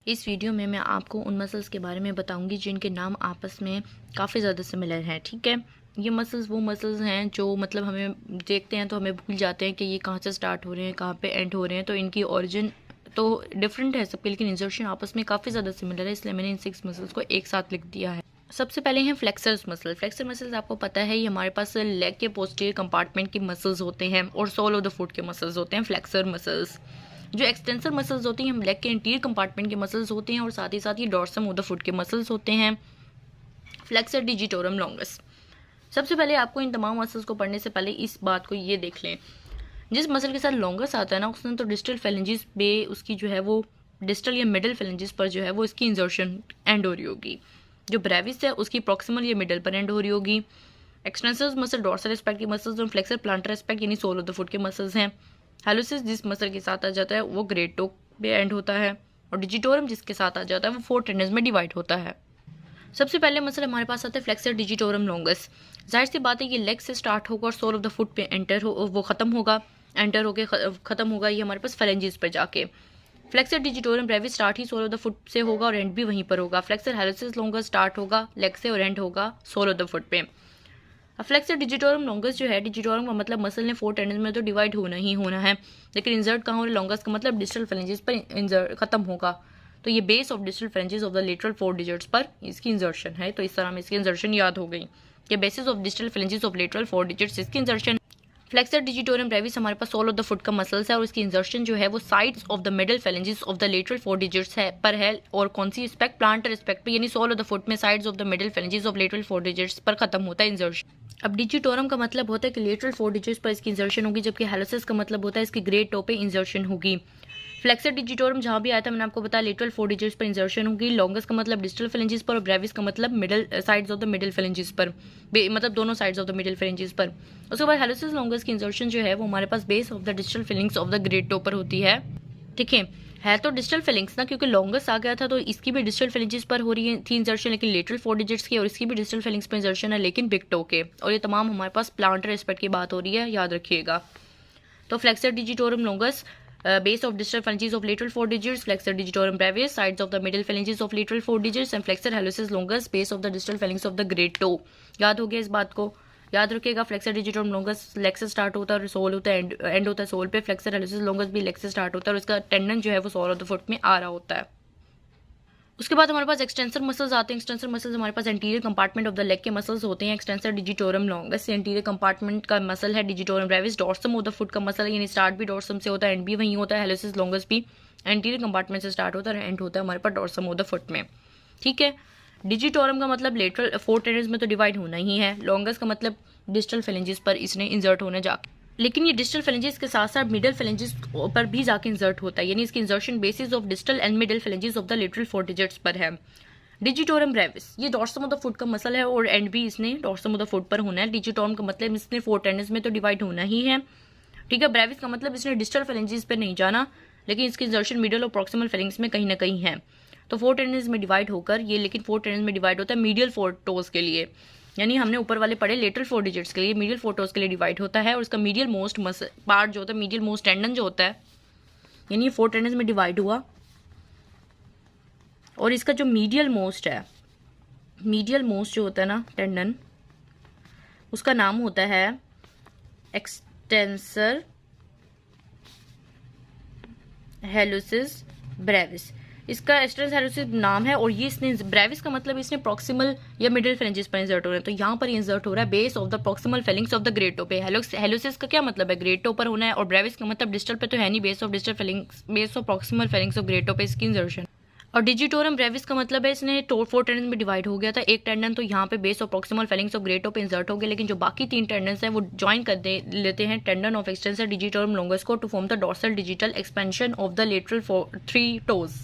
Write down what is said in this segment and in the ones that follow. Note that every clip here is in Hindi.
इस वीडियो में मैं आपको उन मसल्स के बारे में बताऊंगी जिनके नाम आपस में काफ़ी ज़्यादा सिमिलर हैं। ठीक है, ये मसल्स वो मसल्स हैं जो मतलब हमें देखते हैं तो हमें भूल जाते हैं कि ये कहाँ से स्टार्ट हो रहे हैं, कहाँ पे एंड हो रहे हैं। तो इनकी ओरिजिन तो डिफरेंट है सबके, लेकिन इंसर्शन आपस में काफ़ी ज़्यादा सिमिलर है, इसलिए मैंने इन 6 मसल्स को एक साथ लिख दिया है। सबसे पहले हैं फ्लेक्सर्स मसल। फ्लेक्सर मसल्स आपको पता है ये हमारे पास लेग के पोस्टीरियर कंपार्टमेंट के मसल्स होते हैं और सोल ऑफ द फुट के मसल्स होते हैं फ्लेक्सर मसल्स। जो एक्सटेंसर मसल्स होती हैं हम लेग के इंटीरियर कंपार्टमेंट के मसल्स होते हैं और साथ ही साथ ये डॉर्सम ऑफ द फुट के मसल्स होते हैं फ्लेक्सर डिजिटोरम लॉन्गस। सबसे पहले आपको इन तमाम मसल्स को पढ़ने से पहले इस बात को ये देख लें, जिस मसल के साथ लॉन्गस आता है ना उसने तो डिस्टल फेलेंजिस पे उसकी जो है वो डिस्टल या मिडल फेलेंजिस पर जो है वो इसकी इंजर्शन एंड हो रही होगी। जो ब्रेविस है उसकी प्रॉक्सिमल या मिडल पर एंड हो रही होगी। एक्सटेंसर मसल डॉर्सल एस्पेक्ट की मसल्स और फ्लेक्सर प्लांटर एस्पेक्ट यानी सोल ऑफ द फुट के मसल्स हैं। हेलोसिस जिस मसल के साथ आ जाता है वो ग्रेट टो पे एंड होता है और डिजिटोरम जिसके साथ आ जाता है वो 4 टेंडन्स में डिवाइड होता है। सबसे पहले मसल हमारे पास आता है फ्लेक्सर डिजिटोरम लॉन्गस। जाहिर सी बात है ये लेग से स्टार्ट होगा और सोल ऑफ द फुट पे एंटर हो वो खत्म होगा, एंटर होके खत्म होगा ये हमारे पास फेलेंजिस पर जाके। फ्लेक्सर डिजिटोरम ब्रेविस स्टार्ट ही सोल ऑफ द फुट से होगा और एंड भी वहीं पर होगा। फ्लेक्सर हेलोसिस लॉन्गस स्टार्ट होगा लेग से और एंड होगा सोल ऑफ द फुट पे। फ्लेक्सर डिजिटोरम लॉन्गस जो है, डिजिटोरम का मतलब मसल ने 4 टेंडन में तो डिवाइड होना ही होना है, लेकिन इंजर्ट कहाँ हो रहा है, लॉन्गस का मतलब डिस्टल फेलेंजिस पर इंजर्ट खत्म होगा। तो ये base of distal phalanges of the lateral 4 digits पर इसकी इंजर्शन है। तो इस तरह में इसकी इंजर्शन याद हो गई कि basis of distal phalanges of lateral 4 digits इसकी इंजर्शन। फ्लेक्सर डिजिटोरम ब्रेविस हमारे पास सोल ऑफ द फुट का मसल्स है और इसकी इंजर्शन जो है वो sides of the middle phalanges of the lateral 4 digits है पर है। और कौन सी रिस्पेक्ट, प्लांटर रिस्पेक्ट पे, यानी सोल ऑफ द फुट में sides of the middle phalanges of lateral 4 digits पर खत्म होता है इंजर्शन। अब डिजिटोरम का मतलब होता है कि लेटरल 4 डिजिट्स पर इसकी इंजर्शन होगी, जबकि हेलोसिस का मतलब होता है इसकी ग्रेट टो पे इंजर्शन होगी। फ्लेक्सर डिजिटोरम जहां भी आया था मैंने आपको बताया लेटरल 4 डिजिट्स पर इंजर्शन होगी। लॉन्गस का मतलब डिस्टल फेलेंजिस पर और ब्रेविस का मतलब middle sides of the middle phalanges पर, मतलब दोनों sides of the middle phalanges पर। उसके बाद हेलोसिस लॉन्गस की इंजर्शन जो है वो हमारे पास base of the distal phalanges of the great toe पर होती है। ठीक है तो डिस्टल फेलिंग्स ना, क्योंकि लॉन्गस आ गया था तो इसकी भी डिस्टल फेलिंजिस पर हो रही है थी इंजर्शन, लेकिन लेटरल 4 डिजिट्स की, और इसकी भी डिस्टल फेलिंग्स पर इंजर्शन है लेकिन बिग टो के। और ये तमाम हमारे पास प्लांटर एस्पेक्ट की बात हो रही है, याद रखिएगा। तो flexor digitorum longus base of distal phalanges of lateral 4 digits, flexor digitorum brevis, sides of the middle phalanges of lateral 4 digits, and flexor hallucis longus, base of the distal phalanx of the great toe। याद हो गया इस बात को, याद रखिएगा। फ्लेक्सर डिजिटोरम लॉन्गस लेग से स्टार्ट होता है और सोल होता है, एंड होता है सोल पे। फ्लेक्सर हेलोसिस लॉन्गस भी लेग से स्टार्ट होता है और इसका टेंडन जो है वो सोल ऑफ द फुट में आ रहा होता है। उसके बाद हमारे पास एक्सटेंसर मसल्स आते हैं। एक्सटेंसर मसल्स हमारे पास anterior compartment of the leg के मसल्स होते हैं। Extensor digitorum longus anterior compartment का मसल है। Digitorum brevis dorsum of the foot का मसल है, यानी स्टार्ट भी डॉर्सम से होता है, एंड भी वहीं होता है। हेलोसिस लॉन्गस भी एंटीरियर कंपार्टमेंट से स्टार्ट होता है, एंड होता है हमारे पास डॉर्सम ऑफ द फुट में। ठीक है, डिजिटोरम का मतलब लेटरल 4 टेंडन्स में तो डिवाइड होना ही है। लॉन्गस का मतलब डिस्टल फेलेंजिस पर इसने इंजर्ट होने जाकर, लेकिन ये डिस्टल फेलेंजिस के साथ साथ मिडल फेलेंजिस पर भी जाके इंजर्ट होता है, यानी इसकी इंजर्शन basis of distal end middle phalanges of the lateral 4 digits पर है। डिजिटोरम ब्रेविस ये डॉर्सम ऑफ द फुट का मसल है और एंड भी इसने डॉर्सम ऑफ द फुट पर होना है। डिजिटोरम का मतलब इसने 4 टेंडन्स में तो डिवाइड होना ही है। ठीक है, ब्रेविस का मतलब इसने डिस्टल फेलेंजिस पे नहीं जाना, लेकिन इसकी इंजर्शन मिडल और प्रॉक्सिमल फेलेंग्स में कहीं ना कहीं है। तो 4 टेंडन्स में डिवाइड होकर ये, लेकिन 4 टेंडन्स में डिवाइड होता है मीडियल 4 टोज के लिए, यानी हमने ऊपर वाले पढ़े लेटरल 4 डिजिट्स के लिए, मीडियल 4 टोज के लिए डिवाइड होता है। और इसका मीडियल मोस्ट मसल पार्ट जो होता है, मीडियल मोस्ट टेंडन जो होता है, यानी 4 टेंडन्स में डिवाइड हुआ और इसका जो मीडियल मोस्ट है, मीडियल मोस्ट जो होता है ना टेंडन, उसका नाम होता है एक्सटेंसर हेलोसिस ब्रेविस। इसका एक्सटेंसर हेलोसिस नाम है और ये इसने ब्रेविस का मतलब इसने प्रॉक्सिमल या मिडिल फेलेंजिस पर इंसर्ट हो रहा है, तो यहाँ पर इंसर्ट हो रहा है base of the proximal phalanges of the great toe पे। हेलोसिस का क्या मतलब है, ग्रेट टो पर होना है, और ब्रेविस का मतलब डिस्टल पे तो है नहीं, base of distal phalanges, base of proximal phalanges of great toe पे इसकी इंसर्शन। और डिजिटोरम ब्रेविस का मतलब है इसने 4 टेंडन में डिवाइड हो गया था, एक टेंडन तो यहाँ पे base of proximal phalanges of great toe पे इंसर्ट हो गया, लेकिन जो बाकी 3 टेंडन्स हैं वो ज्वाइन कर लेते हैं tendon of extensor digitorum longus को to form the dorsal digital expansion of the lateral 3 toes.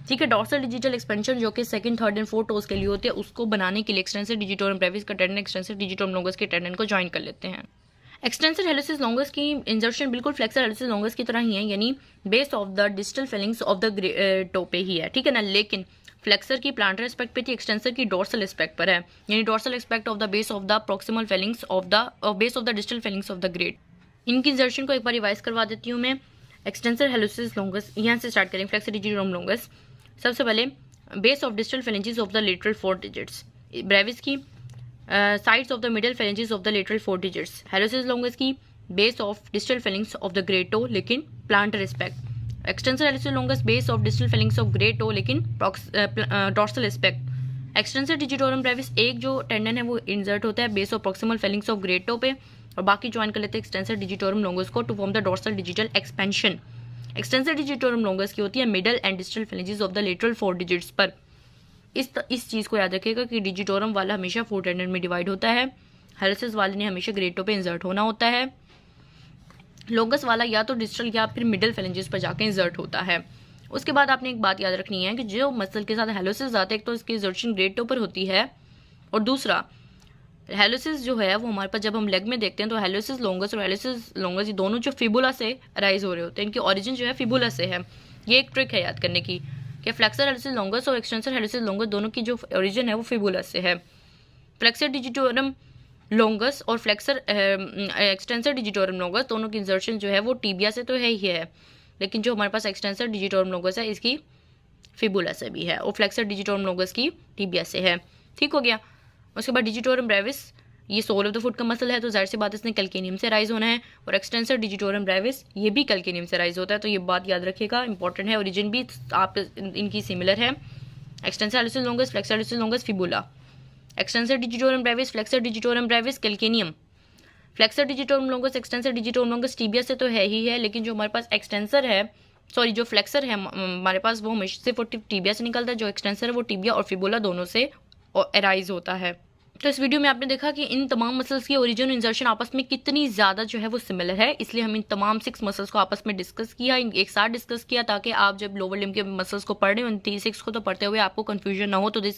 ठीक है, डॉर्सल डिजिटल एक्सपेंशन जो कि second, third and fourth toes के लिए होते हैं, उसको बनाने के लिए एक्सटेंसर डिजिटोरम ब्रेविस का टेंडन एक्सटेंसर डिजिटोरम लॉन्गस के टेंडन को ज्वाइन कर लेते हैं। एक्सटेंसर हेलोसिस लॉन्गस की इंजर्शन बिल्कुल फ्लेक्सर हेलोसिस लॉन्गस की तरह ही है, यानी base of the distal phalanges of the toe पे ही है। ठीक है ना, लेकिन फ्लेक्सर की प्लांटर एस्पेक्ट पे थी, एक्सटेंसर की डॉर्सल एस्पेक्ट पर है, यानी dorsal aspect of the base of the proximal phalanges of the base of the distal phalanges of the great. इनकी इंजर्शन को एक बार रिवाइज करवा देती हूँ मैं। एक्सटेंसर हेलोसिस लॉन्गस यहाँ से स्टार्ट करें। फ्लेक्सर डिजिटोरम लॉन्गस सबसे पहले base of distal phalanges of the lateral 4 digits, brevis की sides of the middle phalanges of the lateral 4 digits, hallucis longus की base of distal phalanges of the great toe लेकिन plantar aspect, extensor hallucis longus base of distal phalanges of great toe लेकिन dorsal aspect, extensor digitorum brevis एक जो टेंडन है वो इंसर्ट होता है base of proximal phalanges of great toe पे और बाकी ज्वाइन कर लेते हैं एक्सटेंसर डिजिटोरम लॉन्गस को to form the dorsal digital expansion. Extensor digitorum longus की होती है middle and distal phalanges of the lateral 4 digits पर। इस चीज़ को याद रखिएगा कि डिजिटोरम वाला हमेशा 4 टेंडन में डिवाइड होता है, हेलोसिस वाले ने हमेशा ग्रेट टो पे इंसर्ट होना होता है, लॉन्गस वाला या तो डिस्टल या फिर मिडल फेलेंजेस पर जाके इंसर्ट होता है। उसके बाद आपने एक बात याद रखनी है कि जो मसल के साथ हेलोसिस आते हैं एक तो इसकी इंसर्शन ग्रेट टो पर होती है और दूसरा हेलोसिस जो है वो हमारे पास जब हम लेग में देखते हैं तो हेलोसिस लॉन्गस और हेलोसिस लॉन्गस ये दोनों जो फिबुला से अराइज हो रहे होते हैं, इनकी ओरिजिन जो है फिबुला से है। ये एक ट्रिक है याद करने की कि फ्लेक्सर हेलोसिस लॉन्गस और एक्सटेंसर हेलोसिस लॉन्गस दोनों की जो ओरिजिन है वो फिबुला से है। फ्लेक्सर डिजिटोरम लॉन्गस और फ्लेक्सर एक्सटेंसर डिजिटोरम लॉन्गस दोनों की इंसर्शन जो है वो टीबिया से तो है ही है, लेकिन जो हमारे पास एक्सटेंसर डिजिटोरम लॉन्गस है इसकी फिबुला से भी है और फ्लेक्सर डिजिटोरम लॉन्गस की टीबिया से है। ठीक हो गया। उसके बाद डिजिटोरम ब्रेविस ये सोल ऑफ द फुट का मसल है तो जाहिर सी बात इसने कैल्केनियम से राइज होना है और एक्सटेंसर डिजिटोरम ब्रेविस ये भी कैल्केनियम से राइज होता है, तो ये बात याद रखिएगा, इंपॉर्टेंट है। ओरिजिन भी आप इनकी सिमिलर है, extensor hallucis longus flexor hallucis longus fibula, extensor digitorum brevis flexor digitorum brevis calcaneum, flexor digitorum longus extensor digitorum longus tibia से तो है ही है, लेकिन जो हमारे पास एक्सटेंसर है सॉरी जो फ्लेक्सर है हमारे पास वो हमेशा सिर्फ टीबिया से निकलता है, जो एक्सटेंसर है वो टीबिया और फिबुला दोनों से अराइज होता है। तो इस वीडियो में आपने देखा कि इन तमाम मसल्स की ओरिजिन और इंसर्शन आपस में कितनी ज़्यादा जो है वो सिमिलर है, इसलिए हम इन तमाम 6 मसल्स को आपस में डिस्कस किया, एक साथ डिस्कस किया ताकि आप जब लोअर लिम्ब के मसल्स को पढ़ रहे हो इन 6 को तो पढ़ते हुए आपको कन्फ्यूजन ना हो। तो दिस